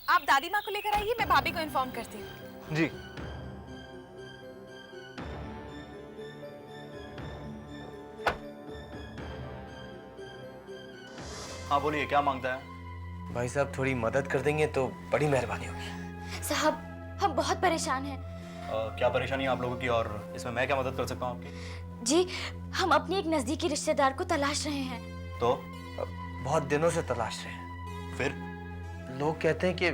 आप दादी माँ को लेकर आइए, मैं भाभी को इन्फॉर्म करती हूँ। जी। हाँ बोलिए, क्या मांगता है? भाई साहब थोड़ी मदद कर देंगे तो बड़ी मेहरबानी होगी। साहब हम बहुत परेशान हैं। क्या परेशानी है आप लोगों की, और इसमें मैं क्या मदद कर सकता हूँ आपकी? जी हम अपने एक नजदीकी रिश्तेदार को तलाश रहे हैं। तो बहुत दिनों से तलाश रहे हैं। फिर? लोग कहते हैं कि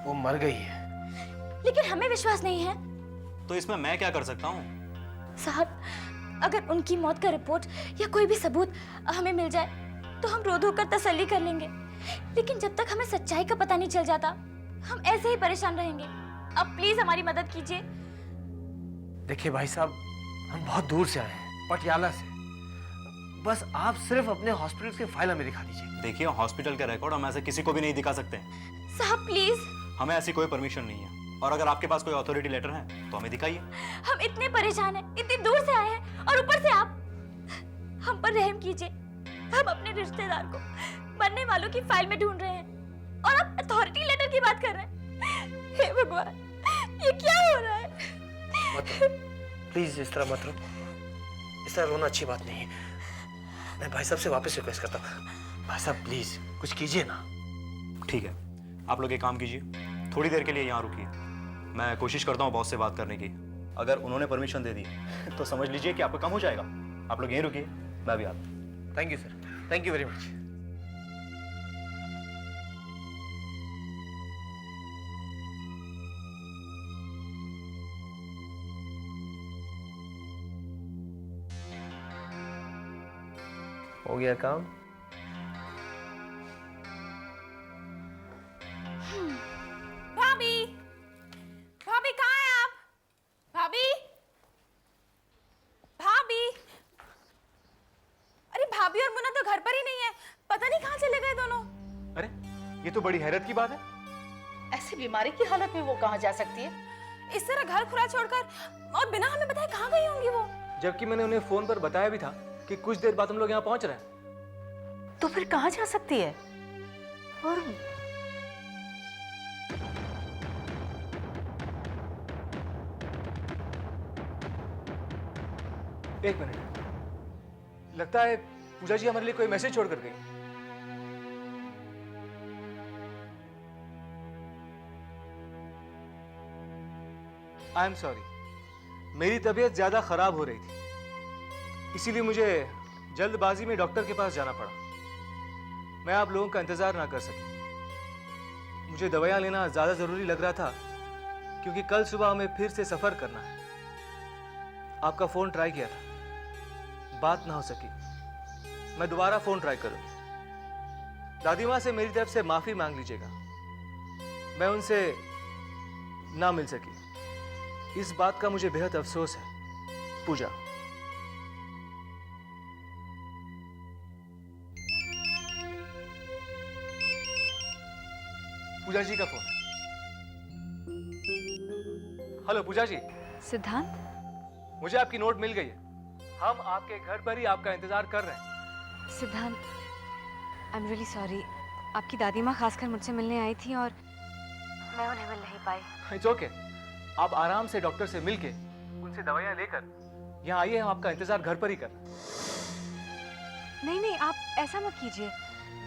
वो मर गई है। लेकिन हमें विश्वास नहीं है। तो इसमें मैं क्या कर सकता हूँ? साहब अगर उनकी मौत का रिपोर्ट या कोई भी सबूत हमें मिल जाए तो हम रो धो कर तसल्ली कर लेंगे, लेकिन जब तक हमें सच्चाई का पता नहीं चल जाता हम ऐसे ही परेशान रहेंगे। अब प्लीज हमारी मदद कीजिए। देखिए भाई साहब, हम बहुत दूर से आए हैं, पटियाला से। बस आप सिर्फ अपने हॉस्पिटल की फाइल हमें दिखा दीजिए। देखिए, हॉस्पिटल के रिकॉर्ड हम ऐसे किसी को भी नहीं दिखा सकते। साहब प्लीज। हमें ऐसी कोई परमिशन नहीं है, और अगर आपके पास कोई अथॉरिटी लेटर है तो हमें दिखाइए। हम इतने परेशान हैं, इतनी दूर से आए हैं, और ऊपर से आप। हम पर रहम कीजिए। हम अपने रिश्तेदार को मरने वालों की फाइल में ढूंढ रहे हैं और आप अथॉरिटी लेटर की बात कर रहे हैं। हे भगवान, ये क्या हो रहा है? मत रो, प्लीज इस तरह मत रो। इस तरह रोना अच्छी बात नहीं है। मैं भाई साहब से वापस रिक्वेस्ट करता हूँ, भाई साहब प्लीज कुछ कीजिए ना। ठीक है, आप लोग एक काम कीजिए, थोड़ी देर के लिए यहाँ रुकिए। मैं कोशिश करता हूँ बॉस से बात करने की। अगर उन्होंने परमिशन दे दी तो समझ लीजिए कि आपका काम हो जाएगा। आप लोग यहीं रुकिए, मैं भी आता हूँ। Thank you sir, thank you very much. हो गया काम। भाभी, भाभी कहाँ हैं आप? भाभी, भाभी। अरे भाभी और मुन्ना तो घर पर ही नहीं है, पता नहीं कहाँ चले गए दोनों। अरे ये तो बड़ी हैरत की बात है। ऐसी बीमारी की हालत में वो कहाँ जा सकती है? इस तरह घर खुला छोड़कर और बिना हमें बताए कहाँ गई होंगी वो? जबकि मैंने उन्हें फोन पर बताया भी था कि कुछ देर बाद हम लोग यहाँ पहुंच रहे हैं। तो फिर कहाँ जा सकती है? और एक मिनट, लगता है पूजा जी हमारे लिए कोई मैसेज छोड़ कर गई। आई एम सॉरी, मेरी तबीयत ज्यादा खराब हो रही थी, इसीलिए मुझे जल्दबाजी में डॉक्टर के पास जाना पड़ा। मैं आप लोगों का इंतजार ना कर सकी। मुझे दवाइयां लेना ज्यादा जरूरी लग रहा था, क्योंकि कल सुबह हमें फिर से सफर करना है। आपका फोन ट्राई किया था, बात ना हो सकी। मैं दोबारा फोन ट्राई करूंगी। दादी माँ से मेरी तरफ से माफी मांग लीजिएगा, मैं उनसे ना मिल सकी। इस बात का मुझे बेहद अफसोस है। पूजा। पूजा जी का फोन। हेलो पूजा जी। सिद्धांत, मुझे आपकी नोट मिल गई है। हम आपके घर पर ही आपका इंतजार कर रहे हैं। सिद्धांत, आई एम रियली सॉरी। आपकी दादी माँ खासकर मुझसे मिलने आई थी और मैं उन्हें मिल नहीं पाई। इट्स ओके, आप आराम से डॉक्टर से मिलके उनसे दवाइयाँ लेकर यहाँ आइए। हम आपका इंतजार घर पर ही कर रहे हैं। नहीं नहीं, आप ऐसा मत कीजिए।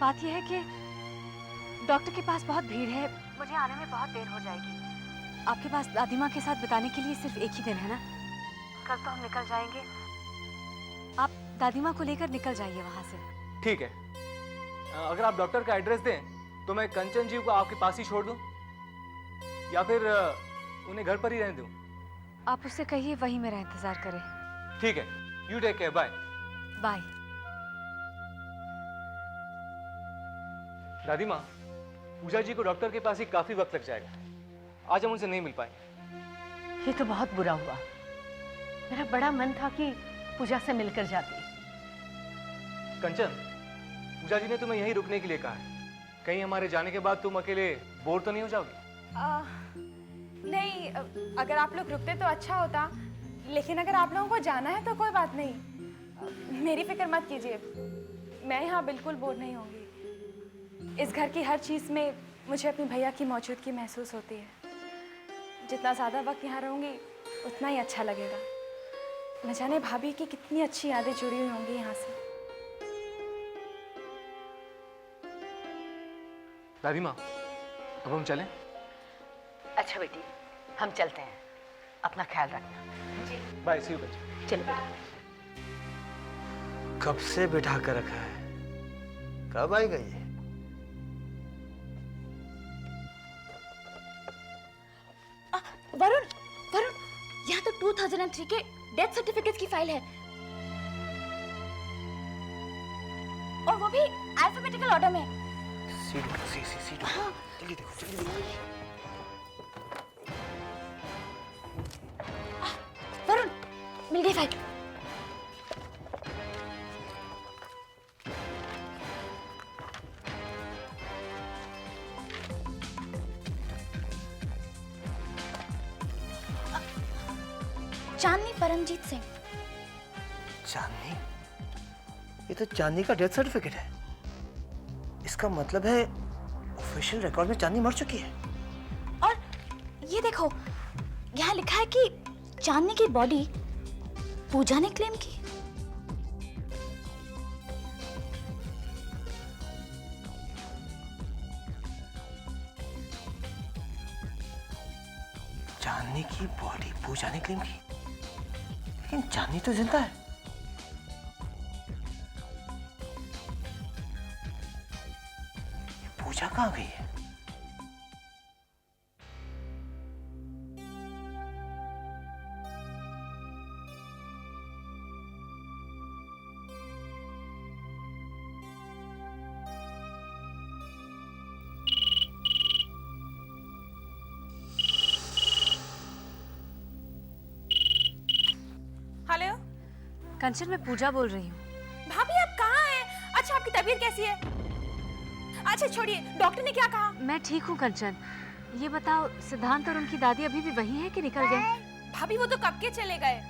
बात यह है कि डॉक्टर के पास बहुत भीड़ है, मुझे आने में बहुत देर हो जाएगी। आपके पास दादी माँ के साथ बिताने के लिए सिर्फ एक ही दिन है ना? कल तो हम निकल जाएंगे। आप दादी माँ को लेकर निकल जाइए वहाँ से। ठीक है, अगर आप डॉक्टर का एड्रेस दें तो मैं कंचन जी को आपके पास ही छोड़ दूं, या फिर उन्हें घर पर ही रहने दूं? आप उससे कहिए वही मेरा इंतजार करे। ठीक है, you take care, bye. Bye. दादी माँ, पूजा जी को डॉक्टर के पास ही काफी वक्त लग जाएगा। आज हम उनसे नहीं मिल पाएंगे। ये तो बहुत बुरा हुआ। मेरा बड़ा मन था कि पूजा से मिलकर जाती। कंचन, पूजा जी ने तुम्हें यहीं रुकने के लिए कहा है। कहीं हमारे जाने के बाद तुम अकेले बोर तो नहीं हो जाओगी? नहीं, अगर आप लोग रुकते तो अच्छा होता, लेकिन अगर आप लोगों को जाना है तो कोई बात नहीं। मेरी फिक्र मत कीजिए, मैं यहाँ बिल्कुल बोर नहीं होंगी। इस घर की हर चीज में मुझे अपने भैया की मौजूदगी महसूस होती है। जितना ज़्यादा वक्त यहाँ रहूँगी उतना ही अच्छा लगेगा। न जाने भाभी की कितनी अच्छी यादें जुड़ी हुई होंगी यहाँ से। दादी माँ, अब हम चलें? अच्छा बेटी, हम चलते हैं। अपना ख्याल रखना। बाय, सी यू बच्चे। चलो बेटा। कब से बिठा कर रखा है, कब आएगा ये? वरुण, वरुण, यहाँ तो 2003 के डेथ सर्टिफिकेट की फाइल है, और वो भी अल्फाबेटिकल ऑर्डर में। सीट जल्दी देखो, जल्दी देखो। वरुण, मिल गई फाइल। चांदनी परमजीत सिंह। चांदनी? ये तो चांदनी का डेथ सर्टिफिकेट है। इसका मतलब है ऑफिशियल रिकॉर्ड में चांदनी मर चुकी है। और ये देखो, यहाँ लिखा है कि चांदनी की बॉडी पूजा ने क्लेम की। चांदनी की बॉडी पूजा ने क्लेम की, लेकिन चांदनी तो जिंदा है। ये पूजा कहाँ गई है? हेलो कंचन, मैं पूजा बोल रही हूँ। भाभी, आप कहाँ हैं? अच्छा, आपकी तबीयत कैसी है? अच्छा छोड़िए, डॉक्टर ने क्या कहा? मैं ठीक हूँ कंचन। ये बताओ, सिद्धांत और उनकी दादी अभी भी वही है कि निकल गए? भाभी, वो तो कब के चले गए।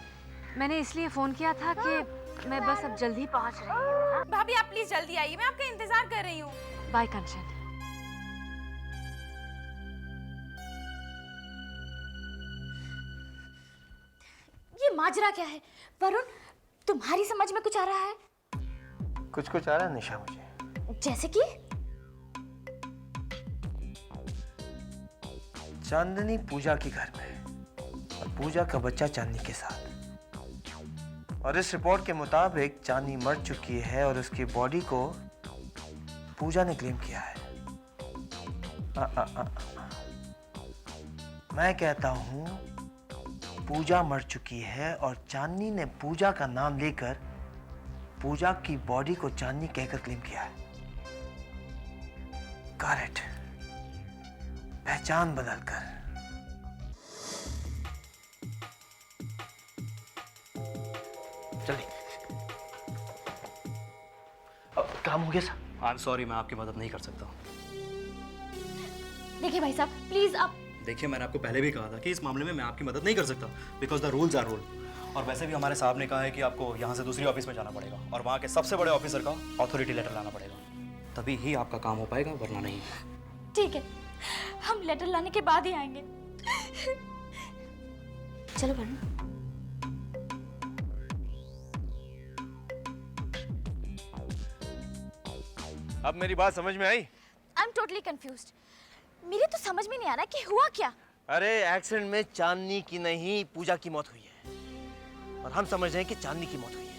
मैंने इसलिए फोन किया था कि मैं बस अब जल्दी पहुँच रही हूँ। भाभी, आप प्लीज जल्दी आइए, मैं आपका इंतजार कर रही हूँ। बाय कंचन। ये माजरा क्या है? वरुण, तुम्हारी समझ में कुछ आ रहा है? कुछ आ रहा है निशा मुझे। जैसे कि? चांदनी पूजा के घर में और पूजा का बच्चा चांदनी के साथ, और इस रिपोर्ट के मुताबिक चांदनी मर चुकी है और उसकी बॉडी को पूजा ने क्लेम किया है। मैं कहता हूं पूजा मर चुकी है और चांदनी ने पूजा का नाम लेकर पूजा की बॉडी को चांदनी कहकर क्लेम किया है। Got it. पहचान बदलकर। चलिए, अब काम हो गया सर। आई एम सॉरी, मैं आपकी मदद नहीं कर सकता। देखिए भाई साहब, प्लीज आप। देखिए, मैंने आपको पहले भी कहा था कि इस मामले में मैं आपकी मदद नहीं कर सकता, because the rules are rule. और वैसे भी हमारे साहब ने कहा है कि आपको यहाँ से दूसरी ऑफिस में जाना पड़ेगा और वहाँ के सबसे बड़े ऑफिसर का अथॉरिटी लेटर लाना पड़ेगा, तभी ही आपका काम हो पाएगा, वरना नहीं। ठीक है, हम लेटर लाने के बाद ही आएंगे। चलो वरुण। अब मेरी बात समझ में आई? I am totally confused. मेरी तो समझ में नहीं आ रहा कि हुआ क्या। अरे एक्सीडेंट में चांदनी की नहीं पूजा की मौत हुई है, और हम समझ रहे हैं कि चांदनी की मौत हुई है।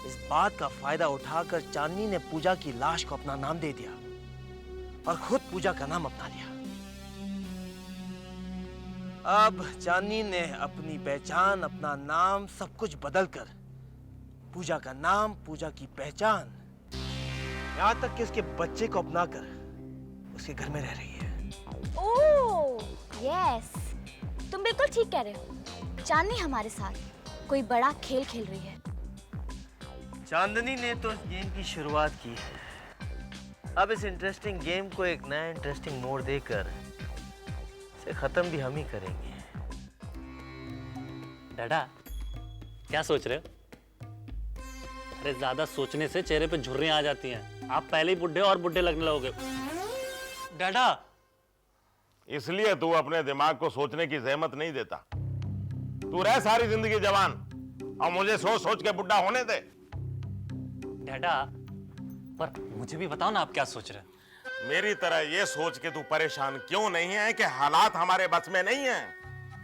इस बात का फायदा उठाकर चांदनी ने पूजा की लाश को अपना नाम दे दिया और खुद पूजा का नाम अपना लिया। अब चांदनी ने अपनी पहचान, अपना नाम, सब कुछ बदलकर पूजा का नाम, पूजा की पहचान, यहाँ तक कि उसके बच्चे को अपनाकर उसके घर में रह रही है। ओह यस, तुम बिल्कुल ठीक कह रहे हो। चांदनी हमारे साथ कोई बड़ा खेल खेल रही है। चांदनी ने तो इस गेम की शुरुआत की है। अब इस इंटरेस्टिंग गेम को एक नया इंटरेस्टिंग मोड़ देकर इसे खत्म भी हम ही करेंगे। डैडा, क्या सोच रहे हो? अरे ज्यादा सोचने से चेहरे पे झुर्रियां आ जाती हैं। आप पहले ही बुढ़े और बुढ़े लगने लगोगे। डैडा, इसलिए तू अपने दिमाग को सोचने की जहमत नहीं देता। तू रह सारी जिंदगी जवान और मुझे सोच सोच के बुढ़ा होने दे। डैडा, पर मुझे भी बताओ ना आप क्या सोच रहे हैं। मेरी तरह ये सोच के तू परेशान क्यों नहीं है कि हालात हमारे बस में नहीं है,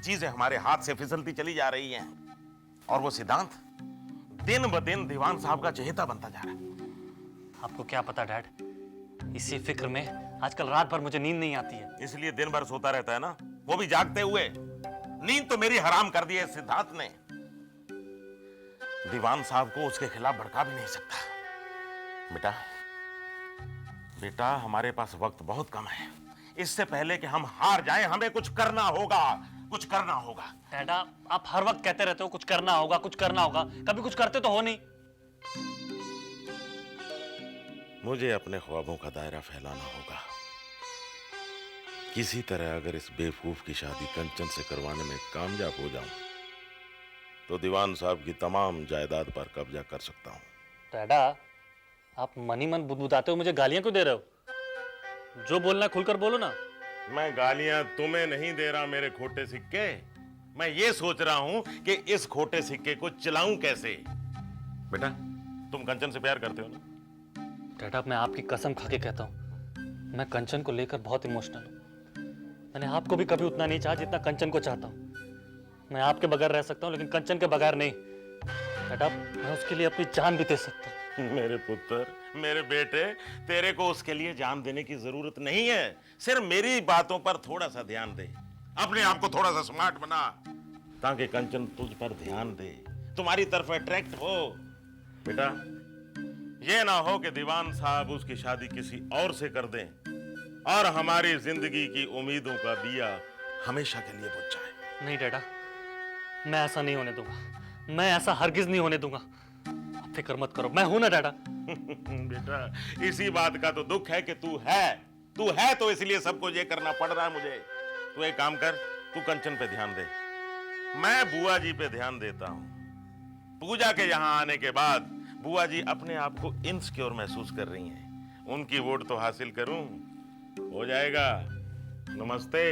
चीजें हमारे हाथ से फिसलती चली जा रही हैं और वो सिद्धांत दिन ब दिन दीवान साहब का चहेता बनता जा रहा है। आपको क्या पता डैड, इसी फिक्र में आजकल रात भर मुझे नींद नहीं आती है। इसलिए दिन भर सोता रहता है ना, वो भी जागते हुए। नींद तो मेरी हराम कर दी है सिद्धांत ने। दीवान साहब को उसके खिलाफ भड़का भी नहीं सकता। बेटा बेटा, हमारे पास वक्त बहुत कम है। इससे पहले कि हम हार जाएं, हमें कुछ करना होगा, कुछ करना होगा। डैडा, आप हर वक्त कहते रहते हो कुछ करना होगा, कुछ करना होगा, कभी कुछ करते तो हो नहीं। मुझे अपने ख्वाबों का दायरा फैलाना होगा। किसी तरह अगर इस बेवकूफ की शादी कंचन से करवाने में कामयाब हो जाऊं तो दीवान साहब की तमाम जायदाद पर कब्जा कर सकता हूं। डैडा, आप मन ही मन बुदबुदाते हो, मुझे गालियां क्यों दे रहे हो? जो बोलना है खुलकर बोलो ना। मैं गालियां तुम्हें नहीं दे रहा मेरे खोटे सिक्के। मैं ये सोच रहा हूं कि इस खोटे सिक्के को चलाऊं कैसे। बेटा, तुम कंचन से प्यार करते हो ना? डैडा, मैं आपकी कसम खा के कहता हूँ, मैं कंचन को लेकर बहुत इमोशनल हूँ। मैंने आपको भी कभी उतना नहीं चाहा जितना कंचन को चाहता हूँ। मैं आपके बगैर रह सकता हूँ लेकिन कंचन के बगैर नहीं। डैडा, मैं उसके लिए अपनी जान भी दे सकता हूँ। मेरे पुत्र, मेरे बेटे, तेरे को उसके लिए जान देने की जरूरत नहीं है। सिर्फ मेरी बातों पर थोड़ा सा ध्यान दे, अपने आप को थोड़ा सा स्मार्ट बना ताकि कंचन तुझ पर ध्यान दे, तुम्हारी तरफ अट्रैक्ट हो। बेटा, ये ना हो कि दीवान साहब उसकी शादी किसी और से कर दें और हमारी जिंदगी की उम्मीदों का दिया हमेशा के लिए बुझ जाए। नहीं डैडा, मैं ऐसा नहीं होने दूंगा। मैं ऐसा हरगिज नहीं होने दूंगा। आप फिक्र मत करो, मैं हूं ना डैडा। बेटा, इसी बात का तो दुख है कि तू है तो इसलिए सबको ये करना पड़ रहा है मुझे। तू एक काम कर, तू कंचन पे ध्यान दे, मैं बुआ जी पे ध्यान देता हूं। पूजा के यहाँ आने के बाद बुआ जी अपने आप को इनसिक्योर महसूस कर रही हैं। उनकी वोट तो हासिल करूं, हो जाएगा। नमस्ते।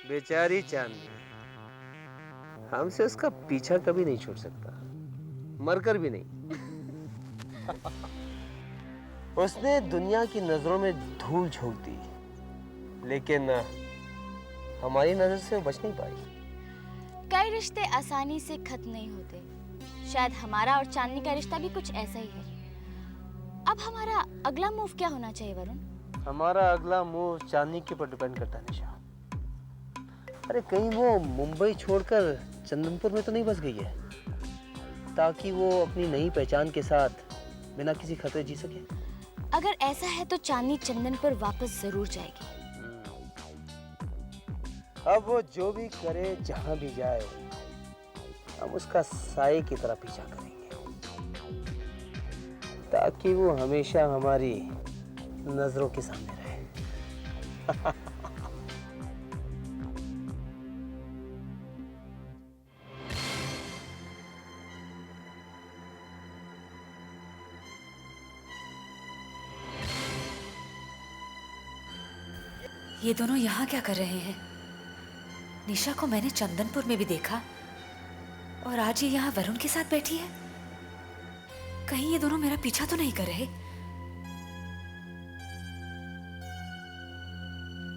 बेचारी चांदनी, हमसे उसका पीछा कभी नहीं छूट सकता, मरकर भी नहीं। उसने दुनिया की नजरों में धूल झोंक दी, लेकिन हमारी नजर से वो बच नहीं पाई। कई रिश्ते आसानी से खत्म नहीं होते। शायद हमारा और चांदनी का रिश्ता भी कुछ ऐसा ही है। अब हमारा अगला मूव क्या होना चाहिए वरुण? हमारा अगला मूव चांदनी के ऊपर डिपेंड करता है निशा। अरे कहीं वो मुंबई छोड़कर चंदनपुर में तो नहीं बस गई है, ताकि वो अपनी नई पहचान के साथ बिना किसी खतरे जी सके? अगर ऐसा है तो चांदनी चंदनपुर वापस जरूर जाएगी। अब वो जो भी करे, जहां भी जाए, हम उसका साए की तरह पीछा करेंगे, ताकि वो हमेशा हमारी नजरों के सामने रहे। ये दोनों यहाँ क्या कर रहे हैं? निशा को मैंने चंदनपुर में भी देखा और आज ये यहाँ वरुण के साथ बैठी है। कहीं ये दोनों मेरा पीछा तो नहीं कर रहे?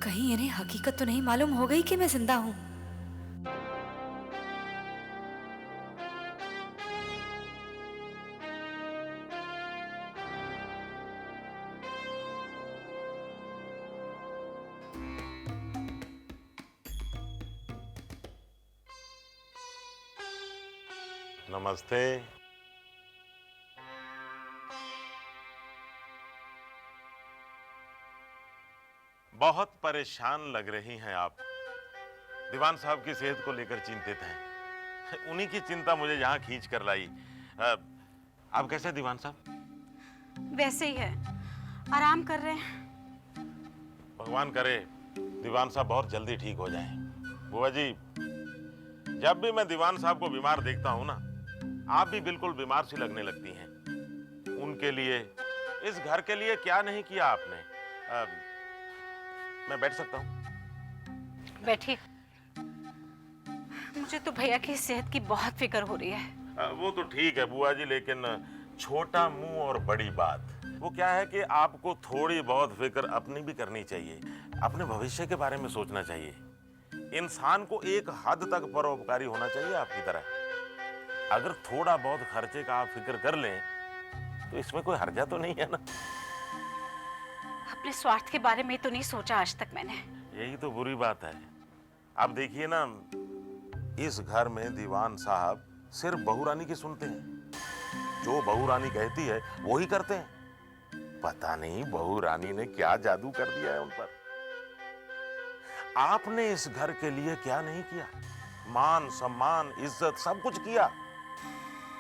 कहीं इन्हें हकीकत तो नहीं मालूम हो गई कि मैं जिंदा हूं? नमस्ते। बहुत परेशान लग रही हैं आप। दीवान साहब की सेहत को लेकर चिंतित हैं। उन्हीं की चिंता मुझे यहाँ खींच कर लाई। आप कैसे दीवान साहब? वैसे ही है, आराम कर रहे हैं। भगवान करे दीवान साहब बहुत जल्दी ठीक हो जाएं। बुआ जी, जब भी मैं दीवान साहब को बीमार देखता हूँ ना, आप भी बिल्कुल बीमार सी लगने लगती हैं। उनके लिए, इस घर के लिए क्या नहीं किया आपने? मैं बैठ सकता हूँ? बैठिए। मुझे तो भैया की सेहत की बहुत फिक्र हो रही है। वो तो ठीक है बुआ जी, लेकिन छोटा मुंह और बड़ी बात। वो क्या है कि आपको थोड़ी बहुत फिक्र अपनी भी करनी चाहिए, अपने भविष्य के बारे में सोचना चाहिए। इंसान को एक हद तक परोपकारी होना चाहिए आपकी तरह। अगर थोड़ा बहुत खर्चे का आप फिक्र कर लें तो इसमें कोई हर्जा तो नहीं है ना। अपने स्वार्थ के बारे में तो नहीं सोचा आज तक मैंने। यही तो बुरी बात है। आप देखिए ना, इस घर में दीवान साहब सिर्फ बहू रानी की सुनते हैं। जो बहू रानी कहती है वो ही करते हैं। पता नहीं बहू रानी ने क्या जादू कर दिया है उन पर। आपने इस घर के लिए क्या नहीं किया? मान सम्मान इज्जत सब कुछ किया,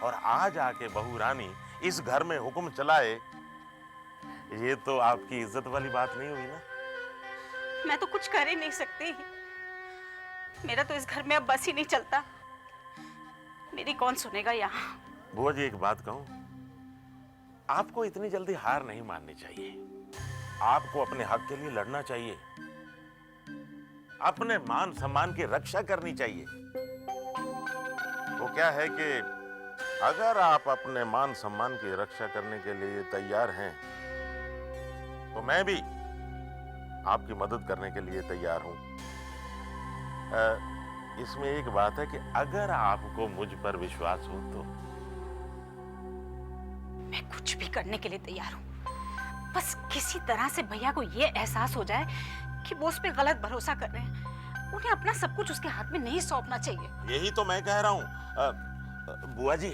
और आज आके बहू रानी इस घर में हुक्म चलाए, ये तो आपकी इज्जत वाली बात नहीं हुई ना। मैं तो कुछ कर ही नहीं सकती। मेरा तो इस घर में अब बस ही नहीं चलता। मेरी कौन सुनेगा यहाँ? बुआ जी एक बात कहूं, आपको इतनी जल्दी हार नहीं माननी चाहिए। आपको अपने हक के लिए लड़ना चाहिए, अपने मान सम्मान की रक्षा करनी चाहिए। वो क्या है कि अगर आप अपने मान सम्मान की रक्षा करने के लिए तैयार हैं तो मैं भी आपकी मदद करने के लिए तैयार हूं। इसमें एक बात है कि अगर आपको मुझ पर विश्वास हो तो मैं कुछ भी करने के लिए तैयार हूँ। बस किसी तरह से भैया को ये एहसास हो जाए कि वो उस पर गलत भरोसा कर रहे हैं। उन्हें अपना सब कुछ उसके हाथ में नहीं सौंपना चाहिए। यही तो मैं कह रहा हूं। बुआ जी,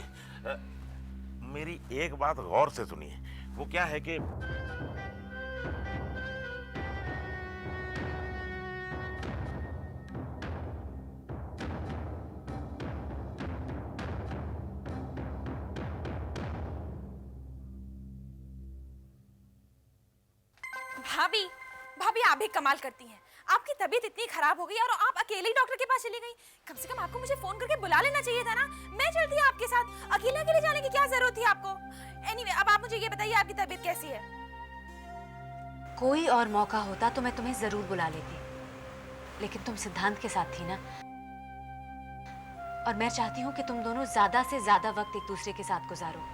मेरी एक बात गौर से सुनिए। वो क्या है कि भाभी, भाभी आप भी कमाल करती हैं। आपकी तबीयत इतनी खराब हो गई और आप अकेले ही डॉक्टर के पास चली गई। कम से कम आपको मुझे फोन करके बुला लेना चाहिए था ना। मैं चलती आपके साथ। अकेले अकेले जाने की क्या जरूरत थी आपको? एनीवे, अब आप मुझे ये बताइए आपकी तबीयत कैसी है? कोई और मौका होता तो मैं तुम्हें जरूर बुला लेती, लेकिन तुम सिद्धांत के साथ थी ना, और मैं चाहती हूँ कि तुम दोनों ज्यादा से ज्यादा वक्त एक दूसरे के साथ गुजारो।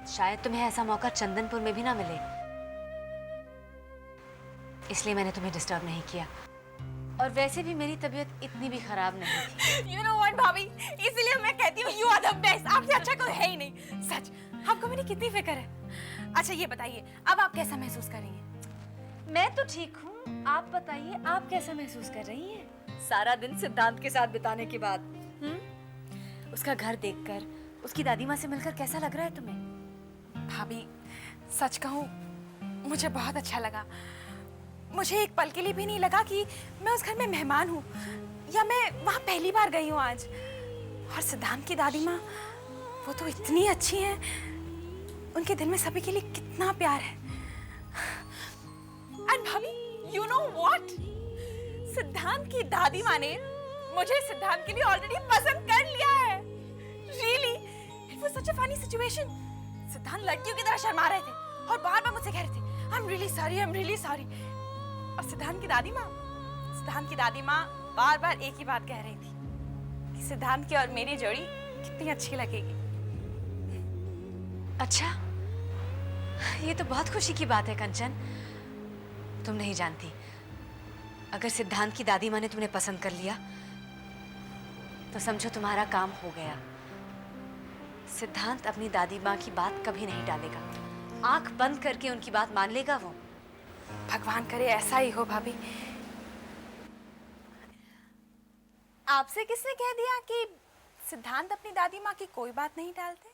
शायद तुम्हें ऐसा मौका चंदनपुर में भी ना मिले, इसलिए मैंने तुम्हें डिस्टर्ब नहीं किया। और वैसे भी मेरी तबीयत इतनी भी खराब नहीं थी। You know what, भाभी, इसीलिए मैं कहती हूँ you are the best। आपसे अच्छा कोई है ही नहीं। सच, आपको मेरी कितनी फिक्र है। अच्छा ये बताइए, अब आप कैसा महसूस कर रही हैं? मैं तो ठीक हूँ, आप बताइए आप कैसा महसूस कर रही हैं? सारा दिन सिद्धांत के साथ बिताने के बाद उसका घर देखकर, उसकी दादी माँ से मिलकर कैसा लग रहा है तुम्हें? भाभी सच कहूँ, मुझे बहुत अच्छा लगा। मुझे एक पल के लिए भी नहीं लगा कि मैं उस घर में मेहमान हूँ या मैं वहाँ पहली बार गई हूँ आज। और सिद्धांत की दादी माँ, वो तो इतनी अच्छी हैं। उनके दिल में सभी के लिए कितना प्यार है। एंड भाभी, you know what? सिद्धांत की दादी माँ ने मुझे सिद्धांत के लिए ऑलरेडी पसंद कर लिया है। Really? It was such a funny situation. सिद्धांत लड़कियों की तरह शर्मा रहे थे और बार-बार मुझसे कह रहे थे I'm really sorry, I'm really sorry। और सिद्धांत की दादी माँ बार-बार एक ही बात कह रही थी कि सिद्धांत की और मेरी जोड़ी कितनी अच्छी लगेगी। अच्छा, ये तो बहुत खुशी की बात है कंचन। तुम नहीं जानती, अगर सिद्धांत की दादी माँ ने तुम्हें पसंद कर लिया तो समझो तुम्हारा काम हो गया। सिद्धांत अपनी दादी माँ की बात कभी नहीं टालेगा। आंख बंद करके उनकी बात मान लेगा वो। भगवान करे ऐसा ही हो भाभी। आपसे किसने कह दिया कि सिद्धांत अपनी दादी माँ की कोई बात नहीं टालते?